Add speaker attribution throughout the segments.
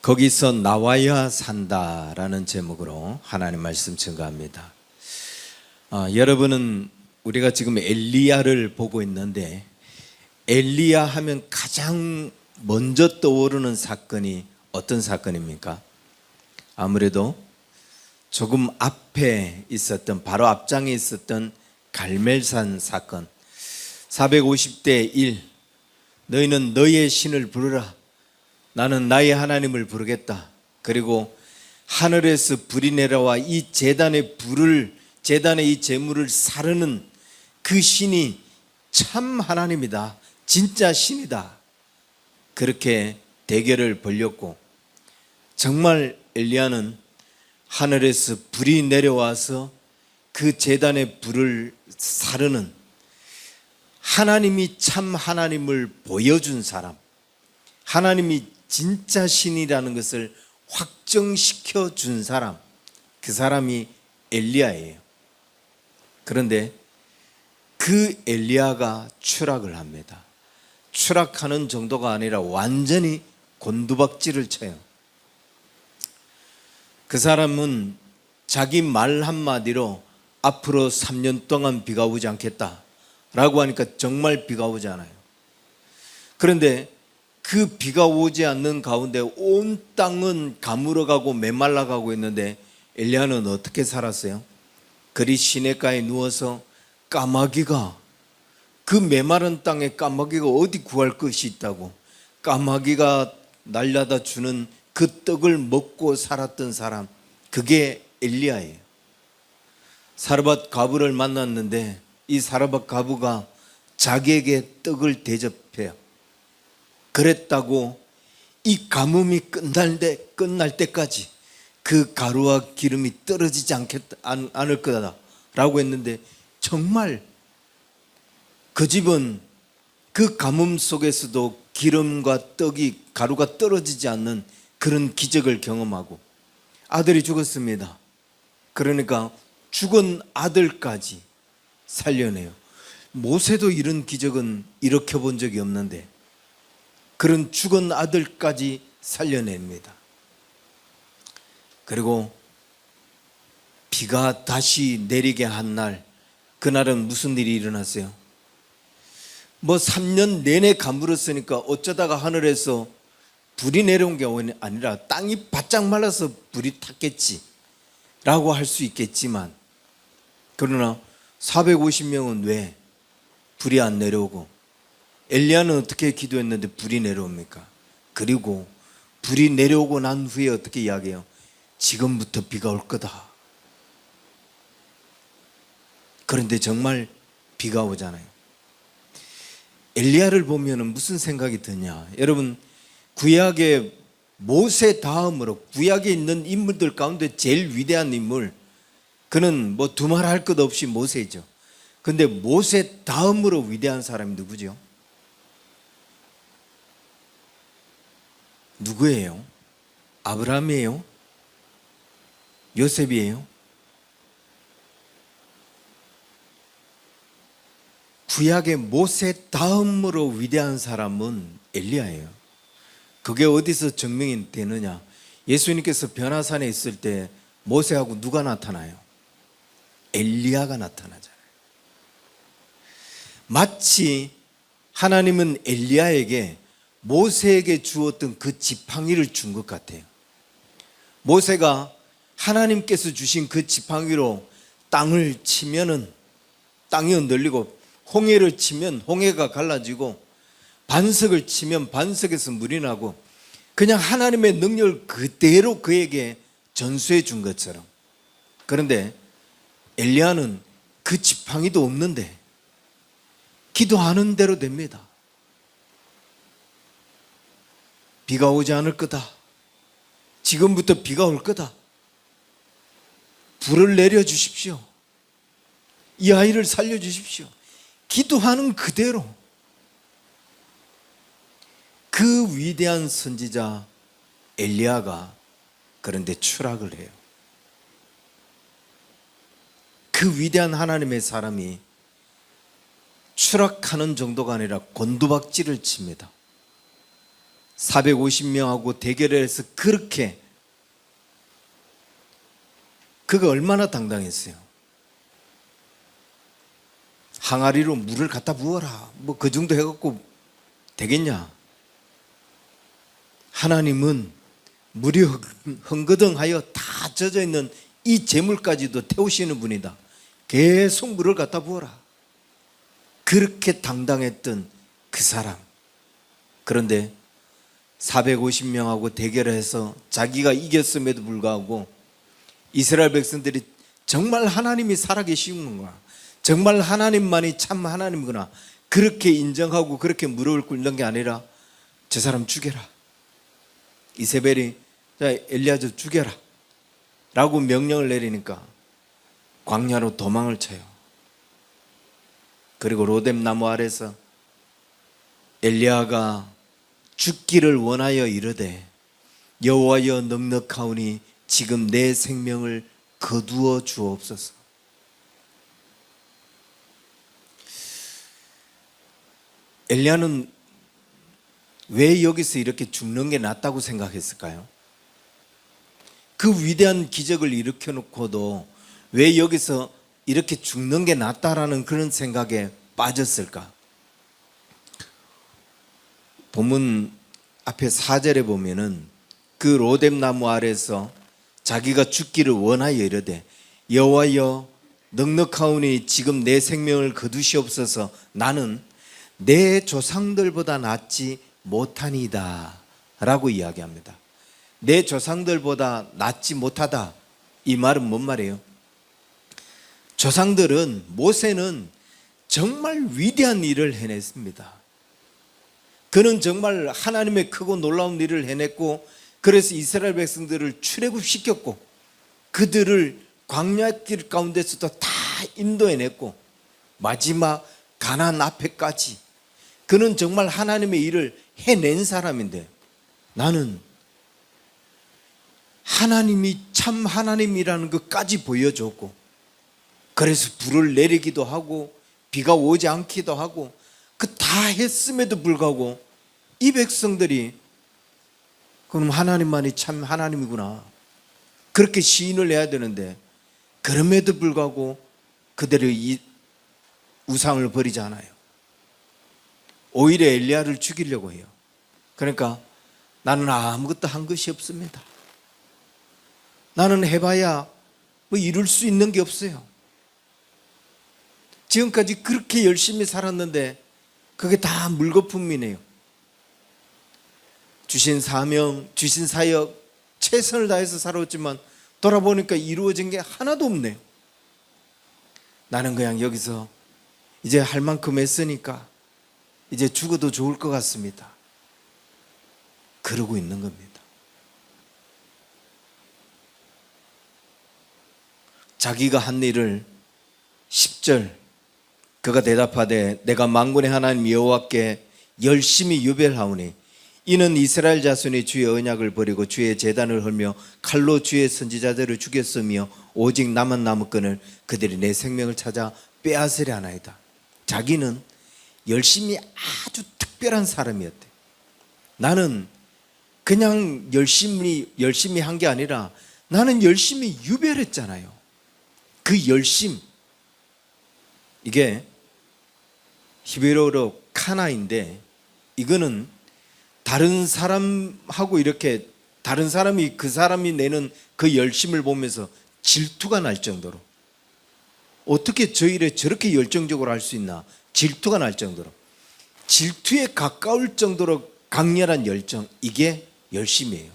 Speaker 1: 거기서 나와야 산다라는 제목으로 하나님 말씀 증거합니다. 여러분은 우리가 지금 엘리야를 보고 있는데, 엘리야 하면 가장 먼저 떠오르는 사건이 어떤 사건입니까? 아무래도 조금 앞에 있었던, 바로 앞장에 있었던 갈멜산 사건. 450대 1, 너희는 너희의 신을 부르라, 나는 나의 하나님을 부르겠다. 그리고 하늘에서 불이 내려와 이 제단의 이 제물을 사르는 그 신이 참 하나님이다, 진짜 신이다. 그렇게 대결을 벌였고, 정말 엘리야는 하늘에서 불이 내려와서 그 제단의 불을 사르는, 하나님이 참 하나님을 보여준 사람, 하나님이 진짜 신이라는 것을 확정시켜 준 사람, 그 사람이 엘리야예요. 그런데 그 엘리야가 추락을 합니다. 추락하는 정도가 아니라 완전히 곤두박질을 쳐요. 그 사람은 자기 말 한마디로 앞으로 3년 동안 비가 오지 않겠다 라고 하니까 정말 비가 오지 않아요. 그런데 그 비가 오지 않는 가운데 온 땅은 가물어가고 메말라가고 있는데, 엘리야는 어떻게 살았어요? 그리 시냇가에 누워서 까마귀가, 그 메마른 땅에 까마귀가 어디 구할 것이 있다고, 까마귀가 날려다 주는 그 떡을 먹고 살았던 사람, 그게 엘리야예요. 사르밧 과부를 만났는데 이 사르밧 과부가 자기에게 떡을 대접해요. 그랬다고 이 가뭄이 끝날 때까지 그 가루와 기름이 떨어지지 않을 거다 라고 했는데, 정말 그 집은 그 가뭄 속에서도 기름과 가루가 떨어지지 않는 그런 기적을 경험하고, 아들이 죽었습니다. 그러니까 죽은 아들까지 살려내요. 모세도 이런 기적은 일으켜 본 적이 없는데 그런 죽은 아들까지 살려냅니다. 그리고 비가 다시 내리게 한 날, 그날은 무슨 일이 일어났어요? 3년 내내 가물었으니까 어쩌다가 하늘에서 불이 내려온 게 아니라 땅이 바짝 말라서 불이 탔겠지 라고 할 수 있겠지만, 그러나 450명은 왜 불이 안 내려오고, 엘리야는 어떻게 기도했는데 불이 내려옵니까? 그리고 불이 내려오고 난 후에 어떻게 이야기해요? 지금부터 비가 올 거다. 그런데 정말 비가 오잖아요. 엘리야를 보면 무슨 생각이 드냐? 여러분, 구약의 모세 다음으로, 구약에 있는 인물들 가운데 제일 위대한 인물, 그는 두말할 것 없이 모세죠. 근데 모세 다음으로 위대한 사람이 누구죠? 누구예요? 아브라함이에요? 요셉이에요? 구약의 모세 다음으로 위대한 사람은 엘리야예요. 그게 어디서 증명이 되느냐? 예수님께서 변화산에 있을 때 모세하고 누가 나타나요? 엘리야가 나타나잖아요. 마치 하나님은 엘리야에게 모세에게 주었던 그 지팡이를 준 것 같아요. 모세가 하나님께서 주신 그 지팡이로 땅을 치면은 땅이 흔들리고, 홍해를 치면 홍해가 갈라지고, 반석을 치면 반석에서 물이 나고, 그냥 하나님의 능력을 그대로 그에게 전수해 준 것처럼. 그런데 엘리야는 그 지팡이도 없는데 기도하는 대로 됩니다. 비가 오지 않을 거다. 지금부터 비가 올 거다. 불을 내려 주십시오. 이 아이를 살려 주십시오. 기도하는 그대로. 그 위대한 선지자 엘리야가 그런데 추락을 해요. 그 위대한 하나님의 사람이 추락하는 정도가 아니라 곤두박질을 칩니다. 450명하고 대결을 해서 그렇게 그가 얼마나 당당했어요. 항아리로 물을 갖다 부어라. 뭐 그 정도 해갖고 되겠냐? 하나님은 물이 흥거덩하여 다 젖어 있는 이 재물까지도 태우시는 분이다. 계속 물을 갖다 부어라. 그렇게 당당했던 그 사람. 그런데 450명하고 대결해서 자기가 이겼음에도 불구하고 이스라엘 백성들이 정말 하나님이 살아계시는 거야. 정말 하나님만이 참 하나님이구나. 그렇게 인정하고 그렇게 무릎을 꿇는 게 아니라 저 사람 죽여라. 이세벨이 자 엘리야저 죽여라 라고 명령을 내리니까 광야로 도망을 쳐요. 그리고 로뎀 나무 아래서 엘리야가 죽기를 원하여 이르되 여호와여 넉넉하오니 지금 내 생명을 거두어 주옵소서. 엘리야는 왜 여기서 이렇게 죽는 게 낫다고 생각했을까요? 그 위대한 기적을 일으켜 놓고도 왜 여기서 이렇게 죽는 게 낫다라는 그런 생각에 빠졌을까? 본문 앞에 4절에 보면은 그 로뎀 나무 아래서 자기가 죽기를 원하여 이르되 여호와여 넉넉하오니 지금 내 생명을 거두시옵소서. 나는 내 조상들보다 낫지 못하니이다 라고 이야기합니다. 내 조상들보다 낫지 못하다, 이 말은 뭔 말이에요? 조상들은, 모세는 정말 위대한 일을 해냈습니다. 그는 정말 하나님의 크고 놀라운 일을 해냈고, 그래서 이스라엘 백성들을 출애굽시켰고 그들을 광야길 가운데서도 다 인도해냈고 마지막 가나안 앞에까지 그는 정말 하나님의 일을 해낸 사람인데, 나는 하나님이 참 하나님이라는 것까지 보여줬고, 그래서 불을 내리기도 하고 비가 오지 않기도 하고 그 다 했음에도 불구하고 이 백성들이 그럼 하나님만이 참 하나님이구나 그렇게 시인을 해야 되는데, 그럼에도 불구하고 그들의 이 우상을 버리지 않아요. 오히려 엘리야를 죽이려고 해요. 그러니까 나는 아무것도 한 것이 없습니다. 나는 해봐야 뭐 이룰 수 있는 게 없어요. 지금까지 그렇게 열심히 살았는데 그게 다 물거품이네요. 주신 사명, 주신 사역 최선을 다해서 살아왔지만 돌아보니까 이루어진 게 하나도 없네요. 나는 그냥 여기서 이제 할 만큼 했으니까 이제 죽어도 좋을 것 같습니다. 그러고 있는 겁니다. 자기가 한 일을 10절 그가 대답하되 내가 만군의 하나님 여호와께 열심히 유별하오니 이는 이스라엘 자손이 주의 언약을 버리고 주의 제단을 헐며 칼로 주의 선지자들을 죽였으며 오직 남은 나무꾼을 그들이 내 생명을 찾아 빼앗으려 하나이다. 자기는 열심히 아주 특별한 사람이었대. 나는 그냥 열심히 한 게 아니라 나는 열심히 유별했잖아요. 그 열심, 이게 히브리어로 카나인데, 이거는 다른 사람하고 이렇게 다른 사람이 그 사람이 내는 그 열심을 보면서 질투가 날 정도로, 어떻게 저 일에 저렇게 열정적으로 할 수 있나, 질투가 날 정도로, 질투에 가까울 정도로 강렬한 열정, 이게 열심이에요.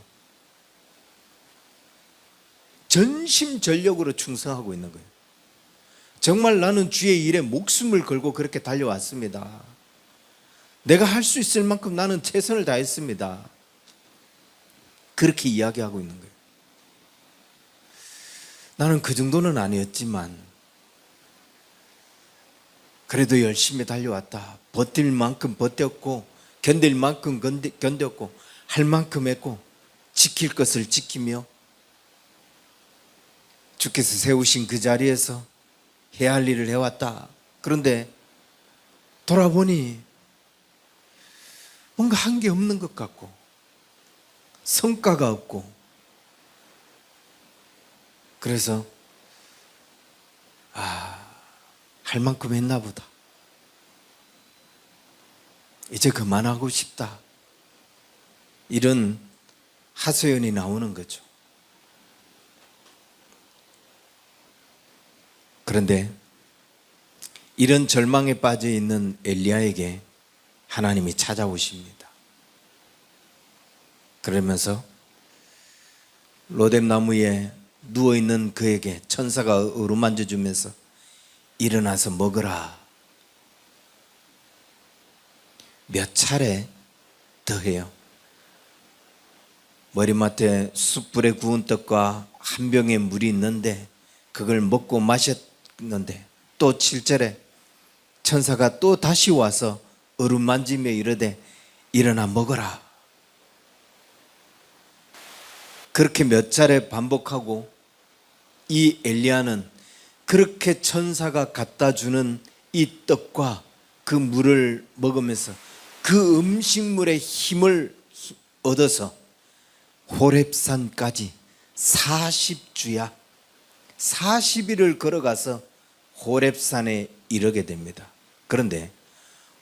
Speaker 1: 전심전력으로 충성하고 있는 거예요. 정말 나는 주의 일에 목숨을 걸고 그렇게 달려왔습니다. 내가 할 수 있을 만큼 나는 최선을 다했습니다. 그렇게 이야기하고 있는 거예요. 나는 그 정도는 아니었지만 그래도 열심히 달려왔다. 버틸 만큼 버텼고 견딜 만큼 견뎠고 할 만큼 했고 지킬 것을 지키며 주께서 세우신 그 자리에서 해야 할 일을 해왔다. 그런데 돌아보니 뭔가 한 게 없는 것 같고 성과가 없고, 그래서 할 만큼 했나 보다, 이제 그만하고 싶다, 이런 하소연이 나오는 거죠. 그런데 이런 절망에 빠져 있는 엘리야에게 하나님이 찾아오십니다. 그러면서 로뎀나무에 누워있는 그에게 천사가 어루만져 주면서 일어나서 먹으라. 몇 차례 더 해요. 머리맡에 숯불에 구운 떡과 한 병의 물이 있는데 그걸 먹고 마셨는데, 또 7절에 천사가 또 다시 와서 어루만지며 이르되 일어나 먹어라. 그렇게 몇 차례 반복하고 이 엘리야는 그렇게 천사가 갖다 주는 이 떡과 그 물을 먹으면서 그 음식물의 힘을 얻어서 호렙산까지 40주야 40일을 걸어가서 호렙산에 이르게 됩니다. 그런데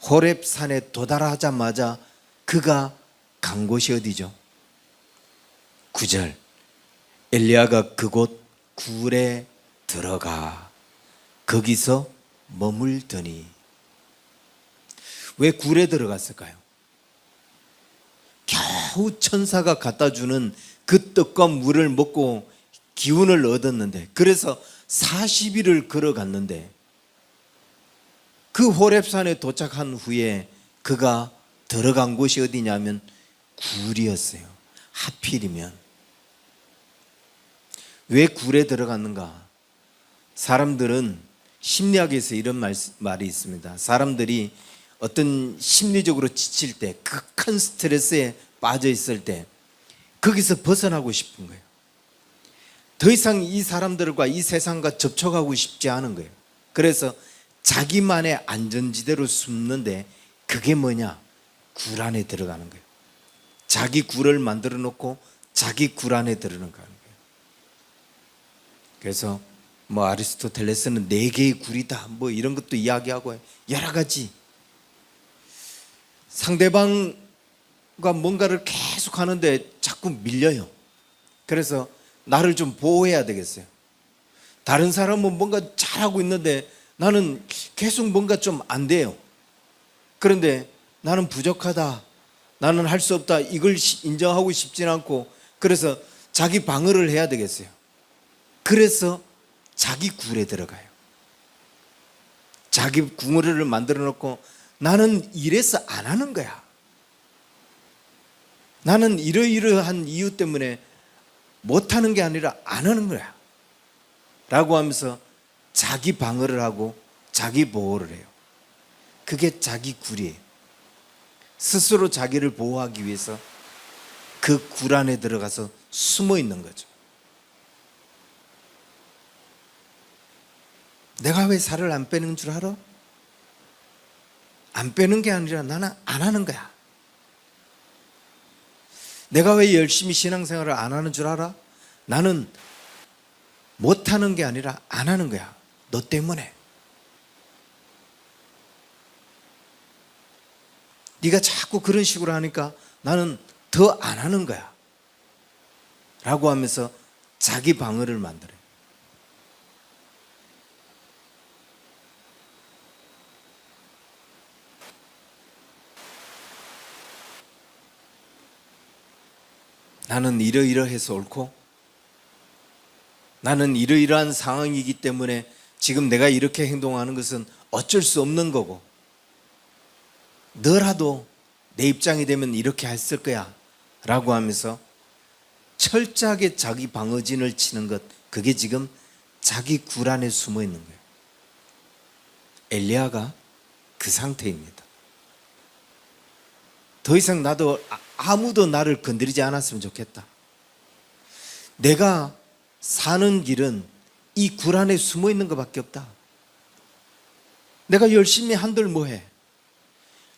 Speaker 1: 호렙산에 도달하자마자 그가 간 곳이 어디죠? 9절, 엘리야가 그곳 굴에 들어가 거기서 머물더니. 왜 굴에 들어갔을까요? 겨우 천사가 갖다 주는 그 떡과 물을 먹고 기운을 얻었는데, 그래서 40일을 걸어갔는데, 그 호렙산에 도착한 후에 그가 들어간 곳이 어디냐면 굴이었어요. 하필이면. 왜 굴에 들어갔는가? 사람들은 심리학에서 이런 말이 있습니다. 사람들이 어떤 심리적으로 지칠 때, 극한 스트레스에 빠져 있을 때 거기서 벗어나고 싶은 거예요. 더 이상 이 사람들과 이 세상과 접촉하고 싶지 않은 거예요. 그래서 자기만의 안전지대로 숨는데, 그게 뭐냐? 굴 안에 들어가는 거예요. 자기 굴을 만들어 놓고 자기 굴 안에 들어가는 거예요. 그래서 아리스토텔레스는 4개의 굴이다 이런 것도 이야기하고 여러 가지. 상대방과 뭔가를 계속 하는데 자꾸 밀려요. 그래서 나를 좀 보호해야 되겠어요. 다른 사람은 뭔가 잘하고 있는데 나는 계속 뭔가 좀 안 돼요. 그런데 나는 부족하다, 나는 할 수 없다, 이걸 인정하고 싶지는 않고, 그래서 자기 방어를 해야 되겠어요. 그래서 자기 굴에 들어가요. 자기 궁궐을 만들어 놓고 나는 이래서 안 하는 거야, 나는 이러이러한 이유 때문에 못하는 게 아니라 안 하는 거야 라고 하면서 자기 방어를 하고 자기 보호를 해요. 그게 자기 굴이에요. 스스로 자기를 보호하기 위해서 그 굴 안에 들어가서 숨어 있는 거죠. 내가 왜 살을 안 빼는 줄 알아? 안 빼는 게 아니라 나는 안 하는 거야. 내가 왜 열심히 신앙생활을 안 하는 줄 알아? 나는 못하는 게 아니라 안 하는 거야. 너 때문에. 네가 자꾸 그런 식으로 하니까 나는 더 안 하는 거야 라고 하면서 자기 방어를 만들어요. 나는 이러이러해서 옳고, 나는 이러이러한 상황이기 때문에 지금 내가 이렇게 행동하는 것은 어쩔 수 없는 거고, 너라도 내 입장이 되면 이렇게 했을 거야 라고 하면서 철저하게 자기 방어진을 치는 것, 그게 지금 자기 굴 안에 숨어 있는 거예요. 엘리야가 그 상태입니다. 더 이상 나도 아무도 나를 건드리지 않았으면 좋겠다. 내가 사는 길은 이 굴 안에 숨어 있는 것밖에 없다. 내가 열심히 한들 뭐해?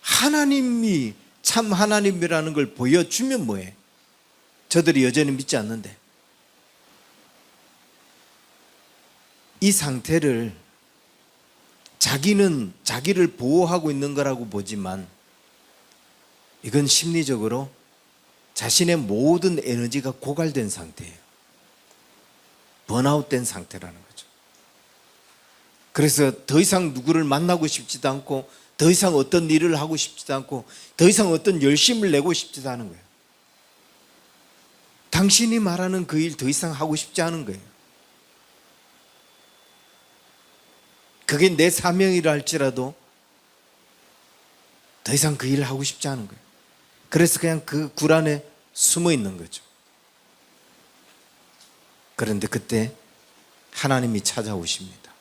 Speaker 1: 하나님이 참 하나님이라는 걸 보여주면 뭐해? 저들이 여전히 믿지 않는데 이 상태를 자기는 자기를 보호하고 있는 거라고 보지만 이건 심리적으로 자신의 모든 에너지가 고갈된 상태예요. 번아웃된 상태라는 거죠. 그래서 더 이상 누구를 만나고 싶지도 않고 더 이상 어떤 일을 하고 싶지도 않고 더 이상 어떤 열심을 내고 싶지도 않은 거예요. 당신이 말하는 그 일 더 이상 하고 싶지 않은 거예요. 그게 내 사명이라 할지라도 더 이상 그 일을 하고 싶지 않은 거예요. 그래서 그냥 그 굴 안에 숨어 있는 거죠. 그런데 그때 하나님이 찾아오십니다.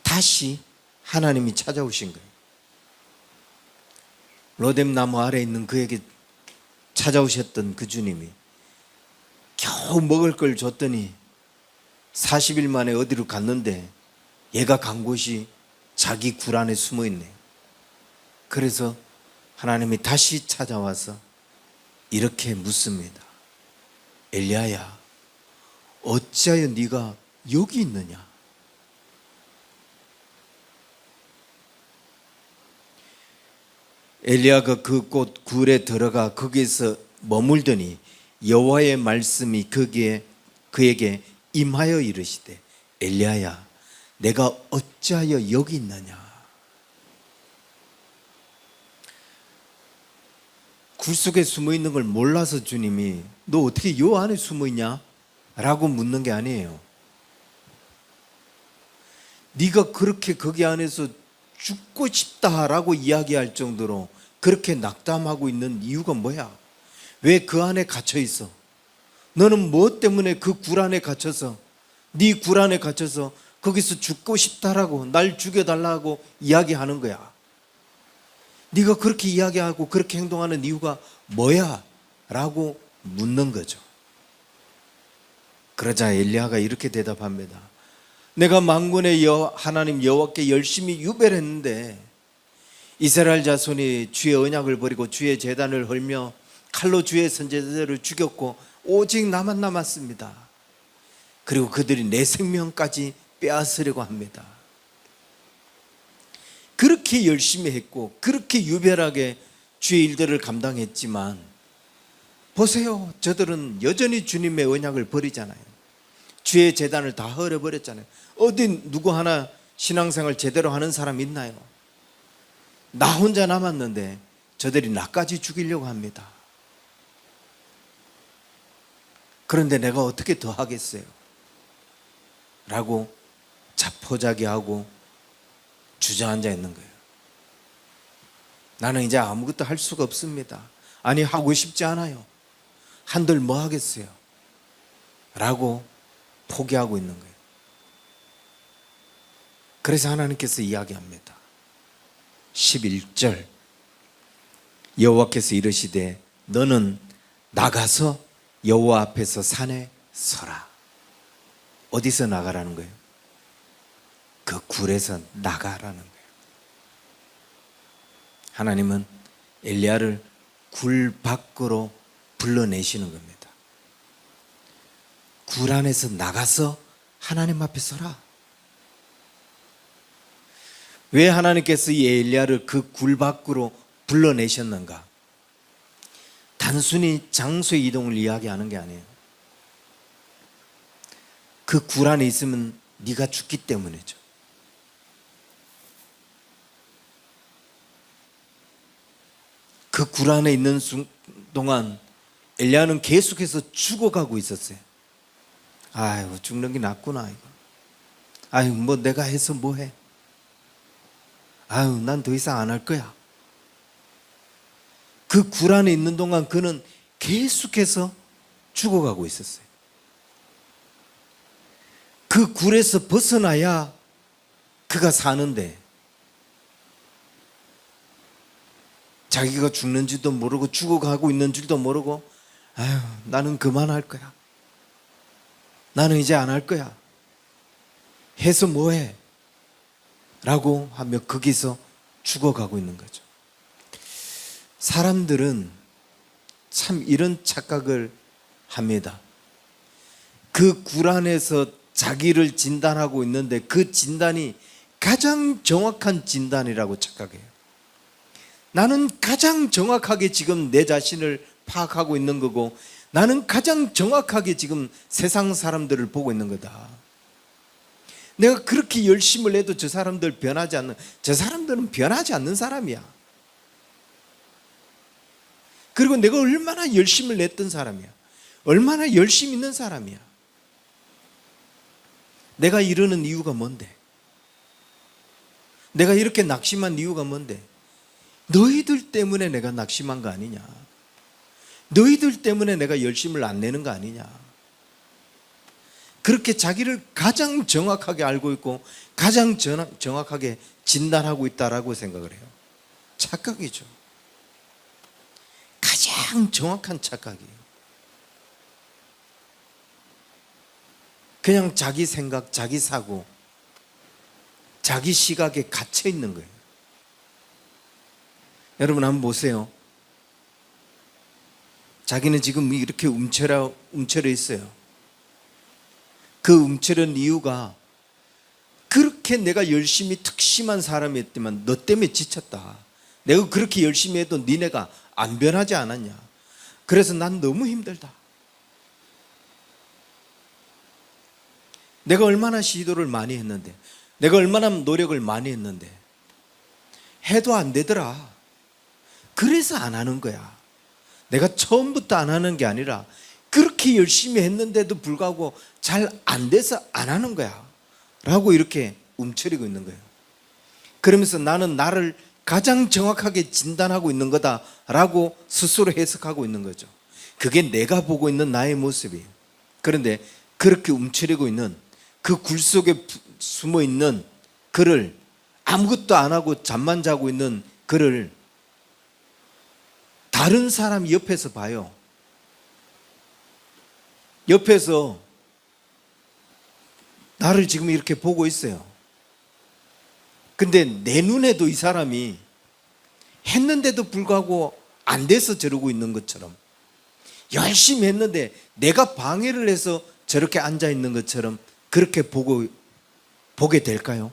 Speaker 1: 다시 하나님이 찾아오신 거예요. 로뎀 나무 아래에 있는 그에게 찾아오셨던 그 주님이 겨우 먹을 걸 줬더니 40일 만에 어디로 갔는데 얘가 간 곳이 자기 굴 안에 숨어 있네요. 그래서 하나님이 다시 찾아와서 이렇게 묻습니다. 엘리야야, 어찌하여 네가 여기 있느냐? 엘리야가 그 곳 굴에 들어가 거기에서 머물더니 여호와의 말씀이 그에게 임하여 이르시되 엘리야야, 내가 어찌하여 여기 있느냐? 굴 속에 숨어 있는 걸 몰라서 주님이 너 어떻게 요 안에 숨어 있냐? 라고 묻는 게 아니에요. 네가 그렇게 거기 안에서 죽고 싶다라고 이야기할 정도로 그렇게 낙담하고 있는 이유가 뭐야? 왜 그 안에 갇혀 있어? 너는 뭐 때문에 그 굴 안에 갇혀서 네 굴 안에 갇혀서 거기서 죽고 싶다라고 날 죽여달라고 이야기하는 거야? 네가 그렇게 이야기하고 그렇게 행동하는 이유가 뭐야? 라고 묻는 거죠. 그러자 엘리야가 이렇게 대답합니다. 내가 만군의 하나님 여호와께 열심히 유배를 했는데 이스라엘 자손이 주의 언약을 버리고 주의 제단을 헐며 칼로 주의 선지자들을 죽였고 오직 나만 남았습니다. 그리고 그들이 내 생명까지 빼앗으려고 합니다. 그렇게 열심히 했고 그렇게 유별하게 주의 일들을 감당했지만 보세요, 저들은 여전히 주님의 언약을 버리잖아요. 주의 제단을 다 헐어버렸잖아요. 어디 누구 하나 신앙생활 제대로 하는 사람 있나요? 나 혼자 남았는데 저들이 나까지 죽이려고 합니다. 그런데 내가 어떻게 더 하겠어요? 라고 자포자기하고 주저앉아 있는 거예요. 나는 이제 아무것도 할 수가 없습니다. 아니, 하고 싶지 않아요. 한들 뭐 하겠어요? 라고 포기하고 있는 거예요. 그래서 하나님께서 이야기합니다. 11절 여호와께서 이르시되 너는 나가서 여호와 앞에서 산에 서라. 어디서 나가라는 거예요? 그 굴에서 나가라는 거예요. 하나님은 엘리야를 굴 밖으로 불러내시는 겁니다. 굴 안에서 나가서 하나님 앞에 서라. 왜 하나님께서 이 엘리야를 그 굴 밖으로 불러내셨는가? 단순히 장소의 이동을 이야기하는 게 아니에요. 그 굴 안에 있으면 네가 죽기 때문이죠. 그 굴 안에 있는 동안 엘리야는 계속해서 죽어가고 있었어요. 아이고, 죽는 게 낫구나 이거. 아이고, 뭐 내가 해서 뭐해? 아유, 난 더 이상 안 할 거야. 그 굴 안에 있는 동안 그는 계속해서 죽어가고 있었어요. 그 굴에서 벗어나야 그가 사는데 자기가 죽는지도 모르고 죽어가고 있는 줄도 모르고 아유, 나는 그만할 거야. 나는 이제 안 할 거야. 해서 뭐해? 라고 하며 거기서 죽어가고 있는 거죠. 사람들은 참 이런 착각을 합니다. 그 굴 안에서 자기를 진단하고 있는데 그 진단이 가장 정확한 진단이라고 착각해요. 나는 가장 정확하게 지금 내 자신을 파악하고 있는 거고, 나는 가장 정확하게 지금 세상 사람들을 보고 있는 거다. 내가 그렇게 열심을 해도 저 사람들은 변하지 않는 사람이야. 그리고 내가 얼마나 열심을 냈던 사람이야. 얼마나 열심히 있는 사람이야. 내가 이러는 이유가 뭔데? 내가 이렇게 낙심한 이유가 뭔데? 너희들 때문에 내가 낙심한 거 아니냐? 너희들 때문에 내가 열심을 안 내는 거 아니냐? 그렇게 자기를 가장 정확하게 알고 있고 가장 정확하게 진단하고 있다라고 생각을 해요. 착각이죠. 가장 정확한 착각이에요. 그냥 자기 생각, 자기 사고, 자기 시각에 갇혀 있는 거예요. 여러분 한번 보세요. 자기는 지금 이렇게 움츠려 있어요. 그 움츠린 이유가 그렇게 내가 열심히 특심한 사람이었지만 너 때문에 지쳤다. 내가 그렇게 열심히 해도 니네가 안 변하지 않았냐. 그래서 난 너무 힘들다. 내가 얼마나 시도를 많이 했는데, 내가 얼마나 노력을 많이 했는데 해도 안 되더라. 그래서 안 하는 거야. 내가 처음부터 안 하는 게 아니라 그렇게 열심히 했는데도 불구하고 잘 안 돼서 안 하는 거야 라고 이렇게 움츠리고 있는 거예요. 그러면서 나는 나를 가장 정확하게 진단하고 있는 거다라고 스스로 해석하고 있는 거죠. 그게 내가 보고 있는 나의 모습이에요. 그런데 그렇게 움츠리고 있는 그 굴 속에 숨어 있는 그를, 아무것도 안 하고 잠만 자고 있는 그를 다른 사람이 옆에서 봐요. 옆에서 나를 지금 이렇게 보고 있어요. 근데 내 눈에도 이 사람이 했는데도 불구하고 안 돼서 저러고 있는 것처럼, 열심히 했는데 내가 방해를 해서 저렇게 앉아 있는 것처럼 그렇게 보게 될까요?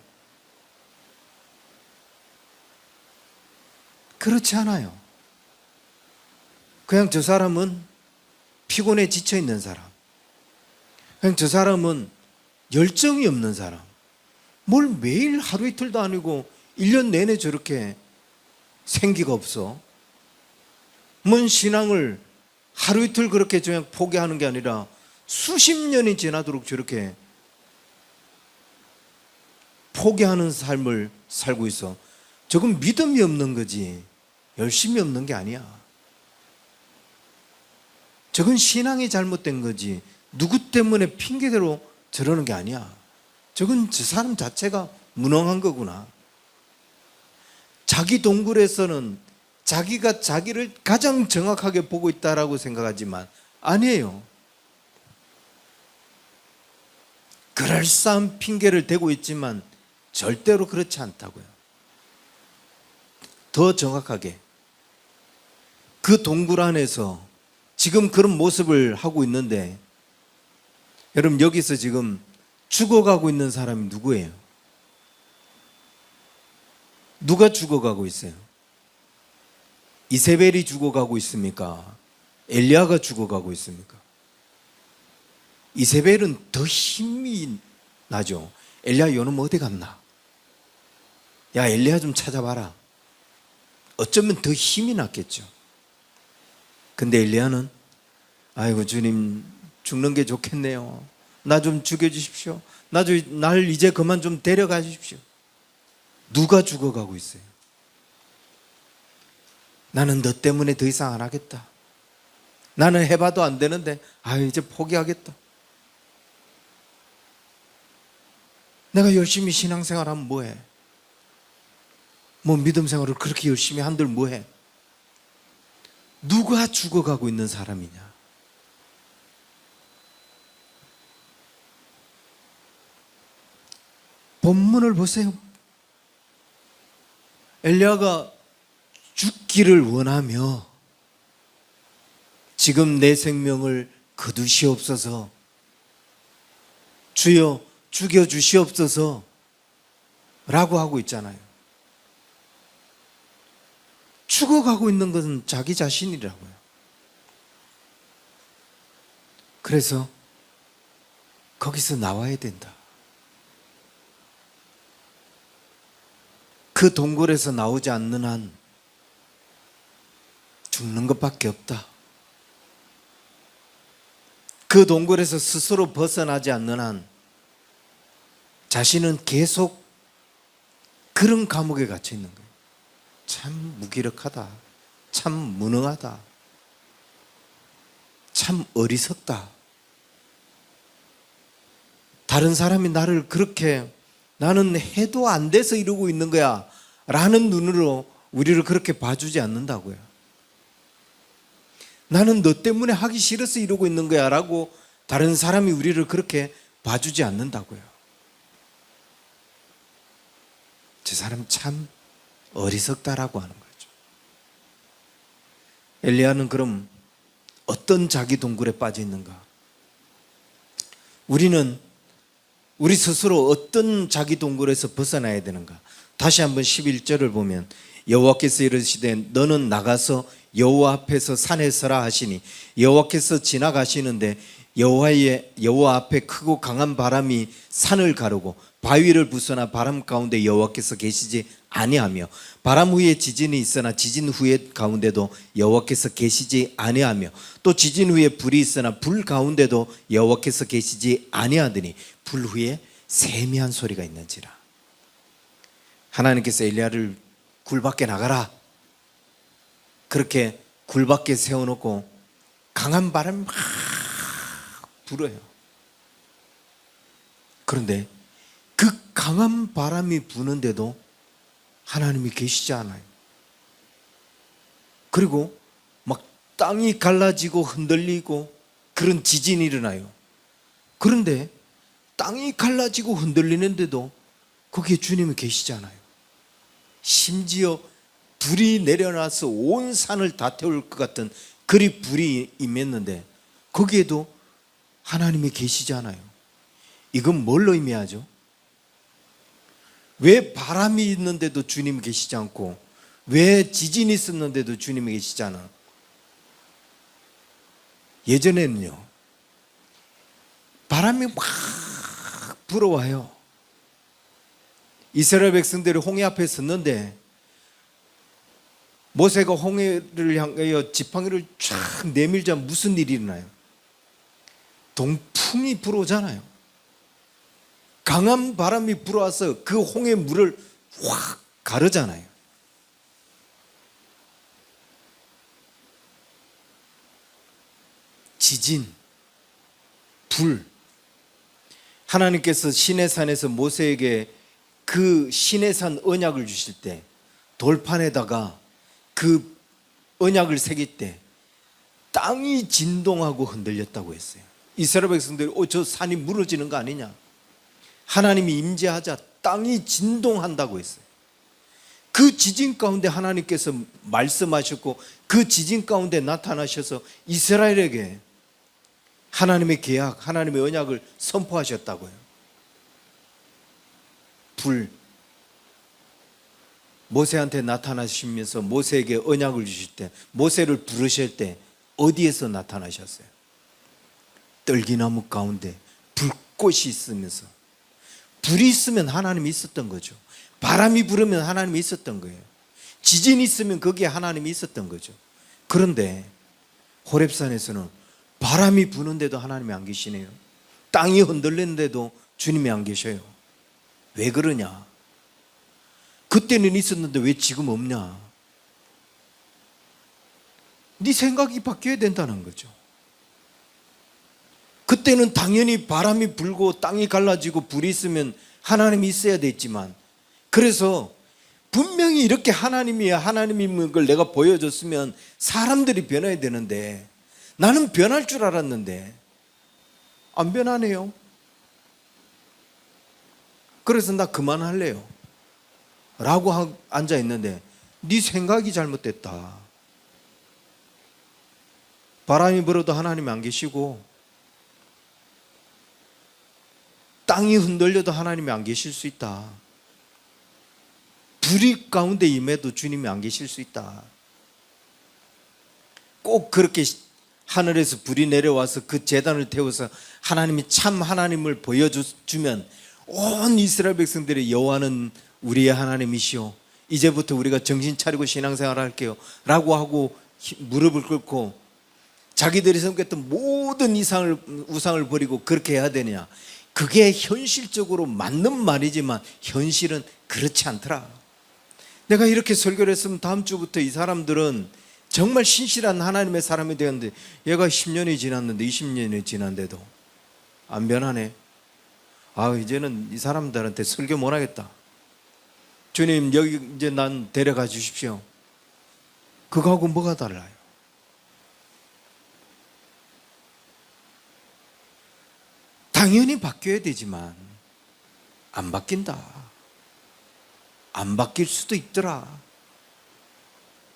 Speaker 1: 그렇지 않아요. 그냥 저 사람은 피곤해 지쳐 있는 사람, 그냥 저 사람은 열정이 없는 사람, 뭘 매일 하루 이틀도 아니고 1년 내내 저렇게 생기가 없어. 뭔 신앙을 하루 이틀 그렇게 그냥 포기하는 게 아니라 수십 년이 지나도록 저렇게 포기하는 삶을 살고 있어. 저건 믿음이 없는 거지 열심이 없는 게 아니야. 저건 신앙이 잘못된 거지 누구 때문에 핑계대로 저러는 게 아니야. 저건 저 사람 자체가 무능한 거구나. 자기 동굴에서는 자기가 자기를 가장 정확하게 보고 있다라고 생각하지만 아니에요. 그럴싸한 핑계를 대고 있지만 절대로 그렇지 않다고요. 더 정확하게 그 동굴 안에서 지금 그런 모습을 하고 있는데, 여러분 여기서 지금 죽어가고 있는 사람이 누구예요? 누가 죽어가고 있어요? 이세벨이 죽어가고 있습니까? 엘리야가 죽어가고 있습니까? 이세벨은 더 힘이 나죠. 엘리야 요놈 어디 갔나? 야 엘리야 좀 찾아봐라. 어쩌면 더 힘이 났겠죠. 근데 엘리야는 아이고 주님 죽는 게 좋겠네요. 나 좀 죽여주십시오. 날 이제 그만 좀 데려가 주십시오. 누가 죽어가고 있어요? 나는 너 때문에 더 이상 안 하겠다. 나는 해봐도 안 되는데 이제 포기하겠다. 내가 열심히 신앙생활하면 뭐해? 뭐 믿음 생활을 그렇게 열심히 한들 뭐해? 누가 죽어가고 있는 사람이냐? 본문을 보세요. 엘리야가 죽기를 원하며 지금 내 생명을 거두시옵소서. 주여 죽여주시옵소서 라고 하고 있잖아요. 죽어가고 있는 것은 자기 자신이라고요. 그래서 거기서 나와야 된다. 그 동굴에서 나오지 않는 한 죽는 것밖에 없다. 그 동굴에서 스스로 벗어나지 않는 한 자신은 계속 그런 감옥에 갇혀 있는 거예요. 참 무기력하다. 참 무능하다. 참 어리석다. 다른 사람이 나를 그렇게 나는 해도 안 돼서 이러고 있는 거야 라는 눈으로 우리를 그렇게 봐주지 않는다고요. 나는 너 때문에 하기 싫어서 이러고 있는 거야 라고 다른 사람이 우리를 그렇게 봐주지 않는다고요. 저 사람 참 어리석다라고 하는 거죠. 엘리야는 그럼 어떤 자기 동굴에 빠져 있는가? 우리는 우리 스스로 어떤 자기 동굴에서 벗어나야 되는가? 다시 한번 11절을 보면 여호와께서 이르시되 너는 나가서 여호와 앞에서 산에 서라 하시니 여호와께서 지나가시는데 여호와 앞에 크고 강한 바람이 산을 가르고 바위를 부수나 바람 가운데 여호와께서 계시지 아니하며 바람 후에 지진이 있으나 지진 후에 가운데도 여호와께서 계시지 아니하며 또 지진 후에 불이 있으나 불 가운데도 여호와께서 계시지 아니하더니 불 후에 세미한 소리가 있는지라. 하나님께서 엘리야를 굴 밖에 나가라 그렇게 굴 밖에 세워놓고 강한 바람이 막 불어요. 그런데 그 강한 바람이 부는데도 하나님이 계시지 않아요. 그리고 막 땅이 갈라지고 흔들리고 그런 지진이 일어나요. 그런데 땅이 갈라지고 흔들리는데도 거기에 주님이 계시지 않아요. 심지어 불이 내려놔서 온 산을 다 태울 것 같은 그리 불이 임했는데 거기에도 하나님이 계시지 않아요. 이건 뭘 의미하죠? 왜 바람이 있는데도 주님이 계시지 않고 왜 지진이 있었는데도 주님이 계시지 않아? 예전에는요 바람이 막 불어와요. 이스라엘 백성들이 홍해 앞에 섰는데 모세가 홍해를 향하여 지팡이를 쫙 내밀자 무슨 일이 일어나요? 동풍이 불어오잖아요. 강한 바람이 불어와서 그 홍해 물을 확 가르잖아요. 지진, 불. 하나님께서 시내산에서 모세에게 그 시내산 언약을 주실 때 돌판에다가 그 언약을 새길 때 땅이 진동하고 흔들렸다고 했어요. 이스라엘 백성들이 저 산이 무너지는 거 아니냐? 하나님이 임재하자 땅이 진동한다고 했어요. 그 지진 가운데 하나님께서 말씀하셨고 그 지진 가운데 나타나셔서 이스라엘에게 하나님의 계약, 하나님의 언약을 선포하셨다고요. 불. 모세한테 나타나시면서 모세에게 언약을 주실 때 모세를 부르실 때 어디에서 나타나셨어요? 떨기나무 가운데 불꽃이 있으면서 불이 있으면 하나님이 있었던 거죠. 바람이 불으면 하나님이 있었던 거예요. 지진이 있으면 거기에 하나님이 있었던 거죠. 그런데 호렙산에서는 바람이 부는데도 하나님이 안 계시네요. 땅이 흔들리는데도 주님이 안 계셔요. 왜 그러냐? 그때는 있었는데 왜 지금 없냐? 네 생각이 바뀌어야 된다는 거죠. 그때는 당연히 바람이 불고 땅이 갈라지고 불이 있으면 하나님이 있어야 됐지만 그래서 분명히 이렇게 하나님인 걸 내가 보여줬으면 사람들이 변해야 되는데 나는 변할 줄 알았는데 안 변하네요. 그래서 나 그만할래요 라고 앉아있는데 네 생각이 잘못됐다. 바람이 불어도 하나님이 안 계시고 땅이 흔들려도 하나님이 안 계실 수 있다. 불이 가운데 임해도 주님이 안 계실 수 있다. 꼭 그렇게 하늘에서 불이 내려와서 그 제단을 태워서 하나님이 참 하나님을 보여주면 온 이스라엘 백성들이 여호와는 우리의 하나님이시오, 이제부터 우리가 정신 차리고 신앙생활을 할게요 라고 하고 무릎을 꿇고 자기들이 섬겼던 모든 우상을 버리고 그렇게 해야 되느냐? 그게 현실적으로 맞는 말이지만 현실은 그렇지 않더라. 내가 이렇게 설교를 했으면 다음 주부터 이 사람들은 정말 신실한 하나님의 사람이 되었는데, 얘가 10년이 지났는데 20년이 지났는데도 안 변하네. 이제는 이 사람들한테 설교 못 하겠다. 주님, 여기 이제 난 데려가 주십시오. 그거하고 뭐가 달라요? 당연히 바뀌어야 되지만 안 바뀐다. 안 바뀔 수도 있더라.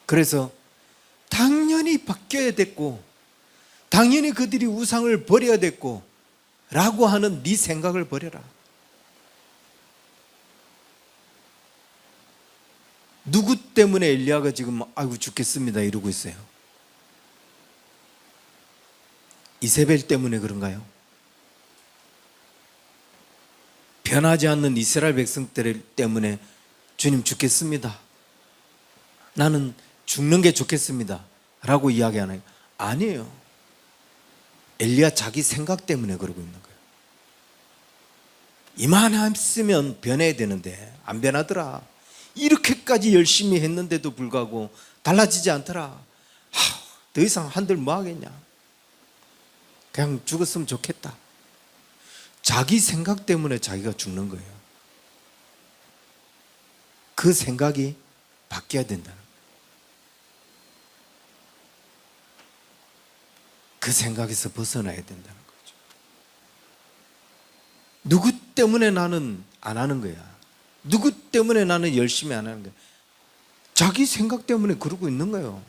Speaker 1: 그래서 당연히 바뀌어야 됐고 당연히 그들이 우상을 버려야 됐고 라고 하는 네 생각을 버려라. 누구 때문에 엘리야가 지금 아이고 죽겠습니다 이러고 있어요? 이세벨 때문에 그런가요? 변하지 않는 이스라엘 백성들 때문에 주님 죽겠습니다, 나는 죽는 게 좋겠습니다 라고 이야기하나요? 아니에요. 엘리야 자기 생각 때문에 그러고 있는 거예요. 이만했으면 변해야 되는데 안 변하더라. 이렇게까지 열심히 했는데도 불구하고 달라지지 않더라. 더 이상 한들 뭐 하겠냐, 그냥 죽었으면 좋겠다. 자기 생각 때문에 자기가 죽는 거예요. 그 생각이 바뀌어야 된다는 거예요. 그 생각에서 벗어나야 된다는 거죠. 누구 때문에 나는 안 하는 거야? 누구 때문에 나는 열심히 안 하는 거야? 자기 생각 때문에 그러고 있는 거예요.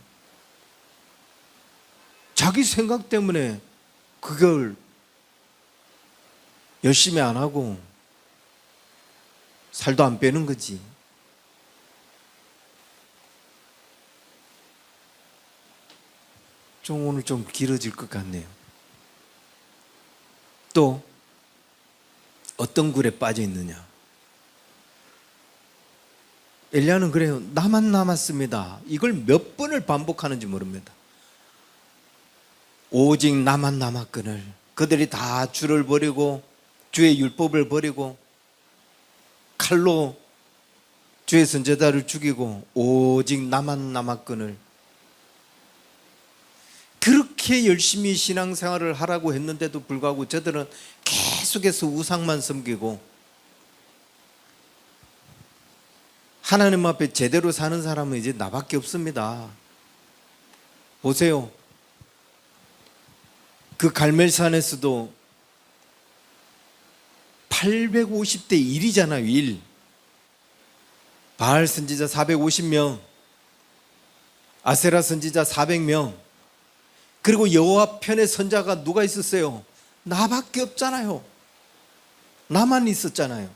Speaker 1: 자기 생각 때문에 그걸 열심히 안 하고 살도 안 빼는 거지. 오늘 좀 길어질 것 같네요. 또 어떤 굴에 빠져 있느냐? 엘리야는 그래요. 나만 남았습니다. 이걸 몇 번을 반복하는지 모릅니다. 오직 나만 남았거늘. 그들이 다 주를 버리고 주의 율법을 버리고 칼로 주의 선지자를 죽이고 오직 나만 남았거늘. 그렇게 열심히 신앙생활을 하라고 했는데도 불구하고 저들은 계속해서 우상만 섬기고 하나님 앞에 제대로 사는 사람은 이제 나밖에 없습니다. 보세요. 그 갈멜산에서도 850대 1이잖아요. 1. 바알 선지자 450명, 아세라 선지자 400명, 그리고 여호와 편의 선자가 누가 있었어요? 나밖에 없잖아요. 나만 있었잖아요.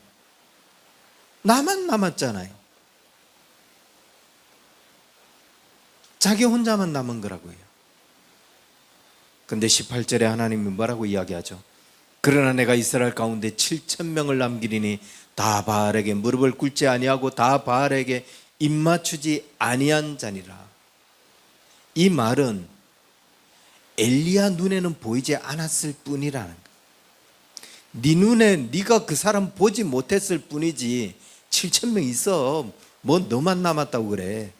Speaker 1: 나만 남았잖아요. 자기 혼자만 남은 거라고요. 근데 18절에 하나님이 뭐라고 이야기하죠? 그러나 내가 이스라엘 가운데 7,000명을 남기리니 다 바알에게 무릎을 꿇지 아니하고 다 바알에게 입맞추지 아니한 자니라. 이 말은 엘리야 눈에는 보이지 않았을 뿐이라는 거예요. 네 눈에 네가 그 사람 보지 못했을 뿐이지 7,000명 있어. 뭐 너만 남았다고 그래.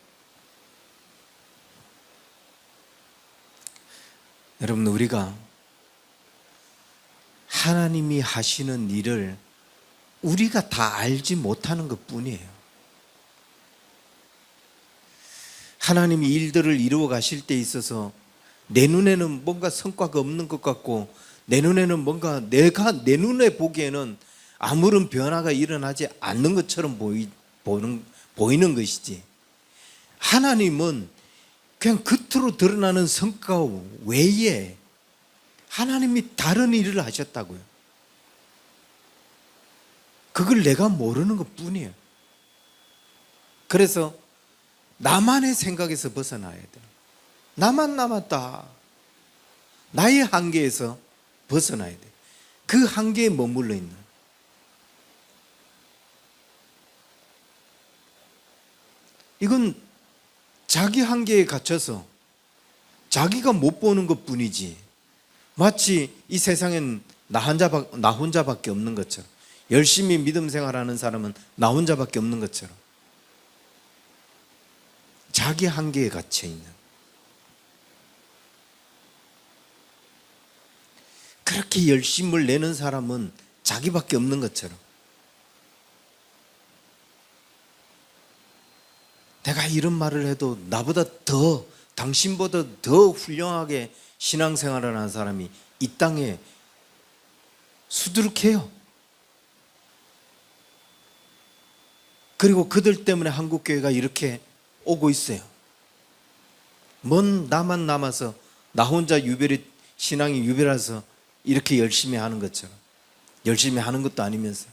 Speaker 1: 여러분, 우리가 하나님이 하시는 일을 우리가 다 알지 못하는 것 뿐이에요. 하나님이 일들을 이루어 가실 때 있어서 내 눈에는 뭔가 성과가 없는 것 같고 내 눈에는 뭔가 내가 내 눈에 보기에는 아무런 변화가 일어나지 않는 것처럼 보이는 것이지, 하나님은 그냥 겉으로 드러나는 성과 외에 하나님이 다른 일을 하셨다고요. 그걸 내가 모르는 것 뿐이에요. 그래서 나만의 생각에서 벗어나야 돼요. 나만 남았다. 나의 한계에서 벗어나야 돼요. 그 한계에 머물러 있는. 이건 자기 한계에 갇혀서 자기가 못 보는 것 뿐이지, 마치 이 세상엔 나 혼자밖에 없는 것처럼, 열심히 믿음 생활하는 사람은 나 혼자밖에 없는 것처럼 자기 한계에 갇혀 있는, 그렇게 열심을 내는 사람은 자기밖에 없는 것처럼, 내가 이런 말을 해도 나보다 더, 당신보다 더 훌륭하게 신앙생활을 하는 사람이 이 땅에 수두룩해요. 그리고 그들 때문에 한국교회가 이렇게 오고 있어요. 나만 남아서 나 혼자 신앙이 유별해서 이렇게 열심히 하는 것처럼, 열심히 하는 것도 아니면서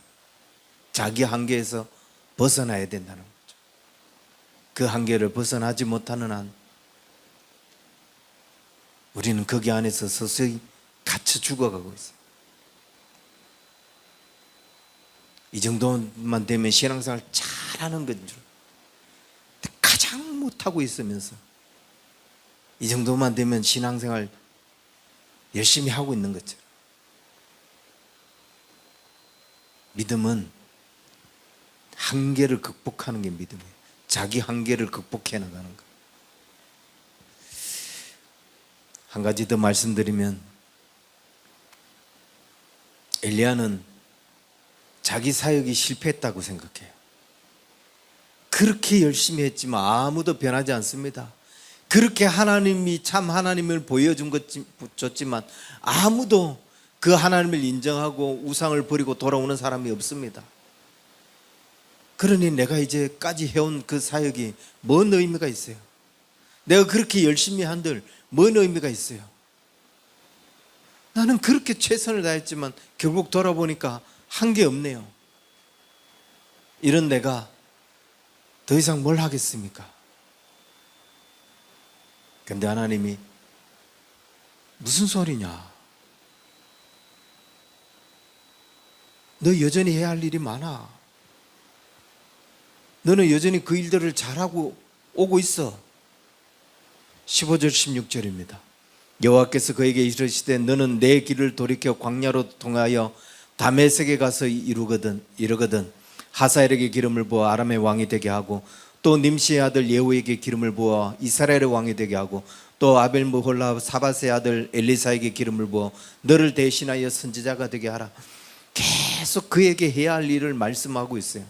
Speaker 1: 자기 한계에서 벗어나야 된다는 거죠. 그 한계를 벗어나지 못하는 한 우리는 거기 안에서 서서히 갇혀 죽어가고 있어요. 이 정도만 되면 신앙생활 잘하는 건 줄, 가장 못하고 있으면서 이 정도만 되면 신앙생활 열심히 하고 있는 것처럼. 믿음은 한계를 극복하는 게 믿음이에요. 자기 한계를 극복해 나가는 것. 한 가지 더 말씀드리면, 엘리야는 자기 사역이 실패했다고 생각해요. 그렇게 열심히 했지만 아무도 변하지 않습니다. 그렇게 하나님이 참 하나님을 보여줬지만 아무도 그 하나님을 인정하고 우상을 버리고 돌아오는 사람이 없습니다. 그러니 내가 이제까지 해온 그 사역이 뭔 의미가 있어요? 내가 그렇게 열심히 한들 뭔 의미가 있어요? 나는 그렇게 최선을 다했지만 결국 돌아보니까 한 게 없네요. 이런 내가 더 이상 뭘 하겠습니까? 근데 하나님이 무슨 소리냐? 너 여전히 해야 할 일이 많아. 너는 여전히 그 일들을 잘하고 오고 있어. 15절 16절입니다. 여호와께서 그에게 이르시되 너는 내 길을 돌이켜 광야로 통하여 다메섹에 가서 이르거든 하사엘에게 기름을 부어 아람의 왕이 되게 하고, 또 님시의 아들 예후에게 기름을 부어 이스라엘의 왕이 되게 하고, 또 아벨므홀라 사밧의 아들 엘리사에게 기름을 부어 너를 대신하여 선지자가 되게 하라. 계속 그에게 해야 할 일을 말씀하고 있어요.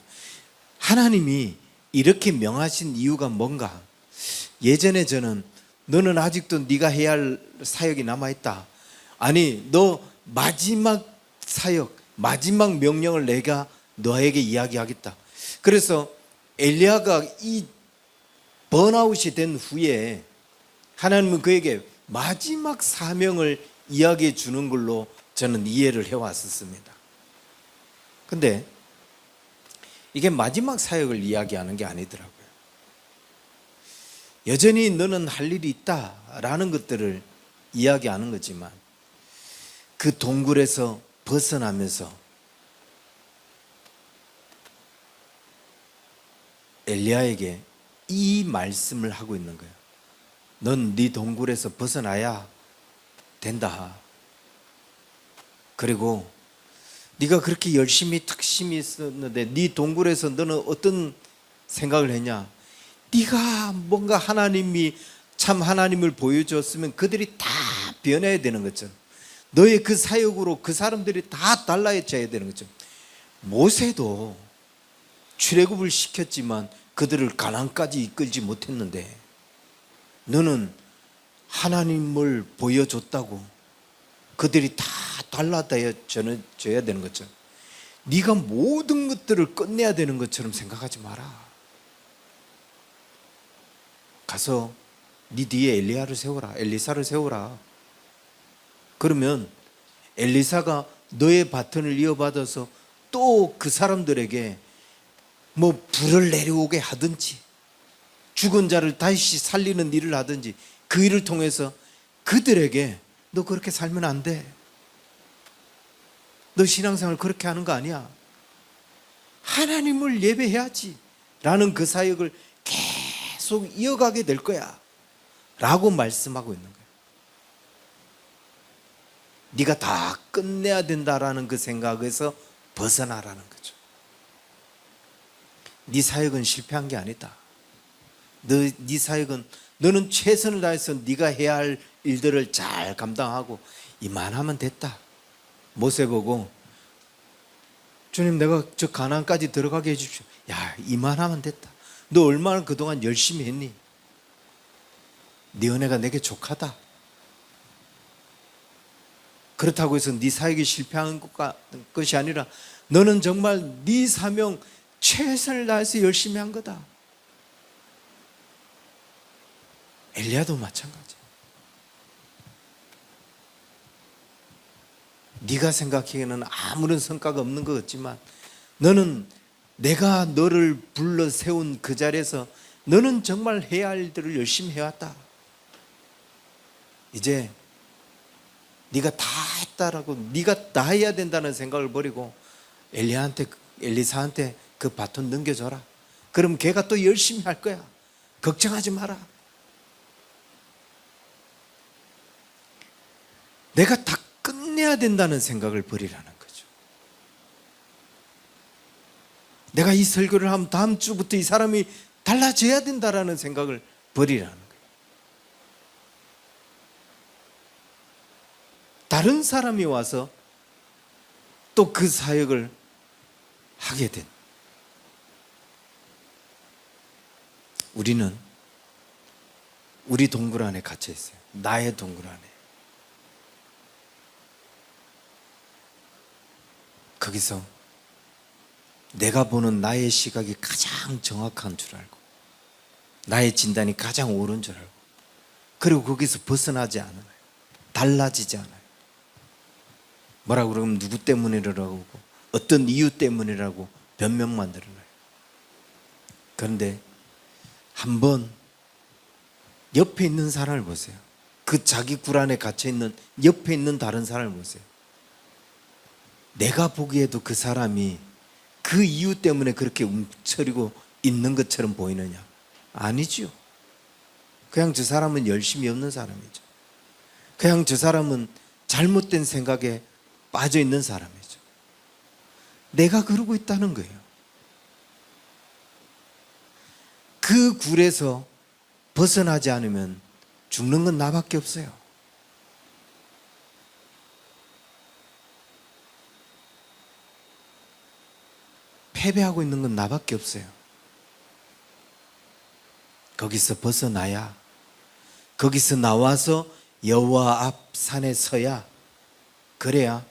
Speaker 1: 하나님이 이렇게 명하신 이유가 뭔가? 예전에 저는 너는 아직도 네가 해야 할 사역이 남아있다. 아니, 너 마지막 사역, 마지막 명령을 내가 너에게 이야기하겠다. 그래서 엘리야가 이 번아웃이 된 후에 하나님은 그에게 마지막 사명을 이야기해 주는 걸로 저는 이해를 해왔었습니다. 근데 이게 마지막 사역을 이야기하는 게 아니더라고요. 여전히 너는 할 일이 있다라는 것들을 이야기하는 거지만, 그 동굴에서 벗어나면서 엘리야에게 이 말씀을 하고 있는 거예요. 넌 네 동굴에서 벗어나야 된다. 그리고 네가 그렇게 열심히 탁심히 있었는데 네 동굴에서 너는 어떤 생각을 했냐? 네가 뭔가 하나님이 참 하나님을 보여줬으면 그들이 다 변해야 되는 것처럼, 너의 그 사역으로 그 사람들이 다 달라져야 되는 것처럼. 모세도 출애굽을 시켰지만 그들을 가나안까지 이끌지 못했는데 너는 하나님을 보여줬다고 그들이 다 달라져야 되는 것처럼, 네가 모든 것들을 끝내야 되는 것처럼 생각하지 마라. 가서 네 뒤에 엘리야를 세워라, 엘리사를 세워라. 그러면 엘리사가 너의 바톤을 이어받아서 또 그 사람들에게 뭐 불을 내려오게 하든지 죽은 자를 다시 살리는 일을 하든지 그 일을 통해서 그들에게 너 그렇게 살면 안 돼. 너 신앙생활 그렇게 하는 거 아니야. 하나님을 예배해야지. 라는 그 사역을 계속 이어가게 될 거야. 라고 말씀하고 있는 거예요. 네가 다 끝내야 된다라는 그 생각에서 벗어나라는 거죠. 네 사역은 실패한 게 아니다. 네 사역은 너는 최선을 다해서 네가 해야 할 일들을 잘 감당하고 이만하면 됐다. 모세 보고 주님 내가 저 가나안까지 들어가게 해주십시오. 야 이만하면 됐다. 너 얼마나 그동안 열심히 했니? 네 은혜가 내게 족하다. 그렇다고 해서 네 사역이 실패한 것이 아니라 너는 정말 네 사명 최선을 다해서 열심히 한 거다. 엘리야도 마찬가지. 네가 생각하기에는 아무런 성과가 없는 것 같지만 너는 내가 너를 불러 세운 그 자리에서 너는 정말 해야 할 일들을 열심히 해왔다. 이제 네가 다 했다라고 네가 다 해야 된다는 생각을 버리고 엘리사한테 그 바톤 넘겨줘라. 그럼 걔가 또 열심히 할 거야. 걱정하지 마라. 내가 다 끝내야 된다는 생각을 버리라는 거죠. 내가 이 설교를 하면 다음 주부터 이 사람이 달라져야 된다라는 생각을 버리라는 거예요. 다른 사람이 와서 또 그 사역을 하게 된 우리는 우리 동굴 안에 갇혀 있어요. 나의 동굴 안에. 거기서 내가 보는 나의 시각이 가장 정확한 줄 알고 나의 진단이 가장 옳은 줄 알고 그리고 거기서 벗어나지 않아요. 달라지지 않아요. 뭐라고 그러면 누구 때문이라고 하고 어떤 이유 때문이라고 변명 만들어놔요. 그런데 한번 옆에 있는 사람을 보세요. 그 자기 굴 안에 갇혀있는 옆에 있는 다른 사람을 보세요. 내가 보기에도 그 사람이 그 이유 때문에 그렇게 움츠리고 있는 것처럼 보이느냐? 아니지요. 그냥 저 사람은 열심히 없는 사람이죠. 그냥 저 사람은 잘못된 생각에 빠져 있는 사람이죠. 내가 그러고 있다는 거예요. 그 굴에서 벗어나지 않으면 죽는 건 나밖에 없어요. 패배하고 있는 건 나밖에 없어요. 거기서 벗어나야, 거기서 나와서 여호와 앞 산에 서야, 그래야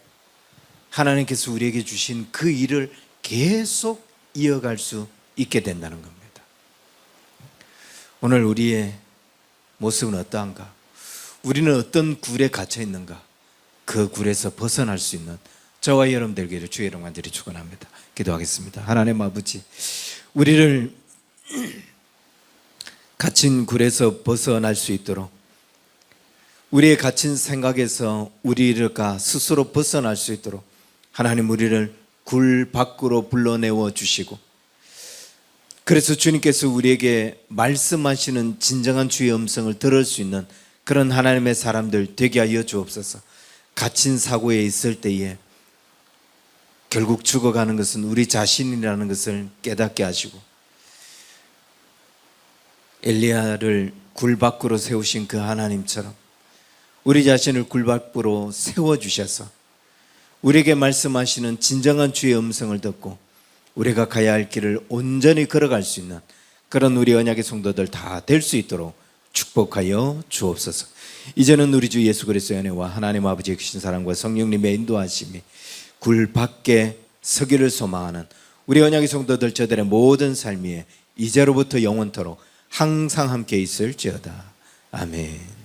Speaker 1: 하나님께서 우리에게 주신 그 일을 계속 이어갈 수 있게 된다는 겁니다. 오늘 우리의 모습은 어떠한가? 우리는 어떤 굴에 갇혀 있는가? 그 굴에서 벗어날 수 있는 저와 여러분 되기를 주의 이름 간절히 축원합니다. 기도하겠습니다. 하나님 아버지, 우리를 갇힌 굴에서 벗어날 수 있도록 우리의 갇힌 생각에서 우리가 스스로 벗어날 수 있도록 하나님 우리를 굴 밖으로 불러내어 주시고, 그래서 주님께서 우리에게 말씀하시는 진정한 주의 음성을 들을 수 있는 그런 하나님의 사람들 되게 하여 주옵소서. 갇힌 사고에 있을 때에 결국 죽어가는 것은 우리 자신이라는 것을 깨닫게 하시고, 엘리야를 굴 밖으로 세우신 그 하나님처럼 우리 자신을 굴 밖으로 세워주셔서 우리에게 말씀하시는 진정한 주의 음성을 듣고 우리가 가야 할 길을 온전히 걸어갈 수 있는 그런 우리 언약의 성도들 다 될 수 있도록 축복하여 주옵소서. 이제는 우리 주 예수 그리스도의 은혜와 하나님 아버지의 크신 사랑과 성령님의 인도하심이 굴 밖에 서기를 소망하는 우리 언약의 성도들 저들의 모든 삶 위에 이제로부터 영원토록 항상 함께 있을지어다. 아멘.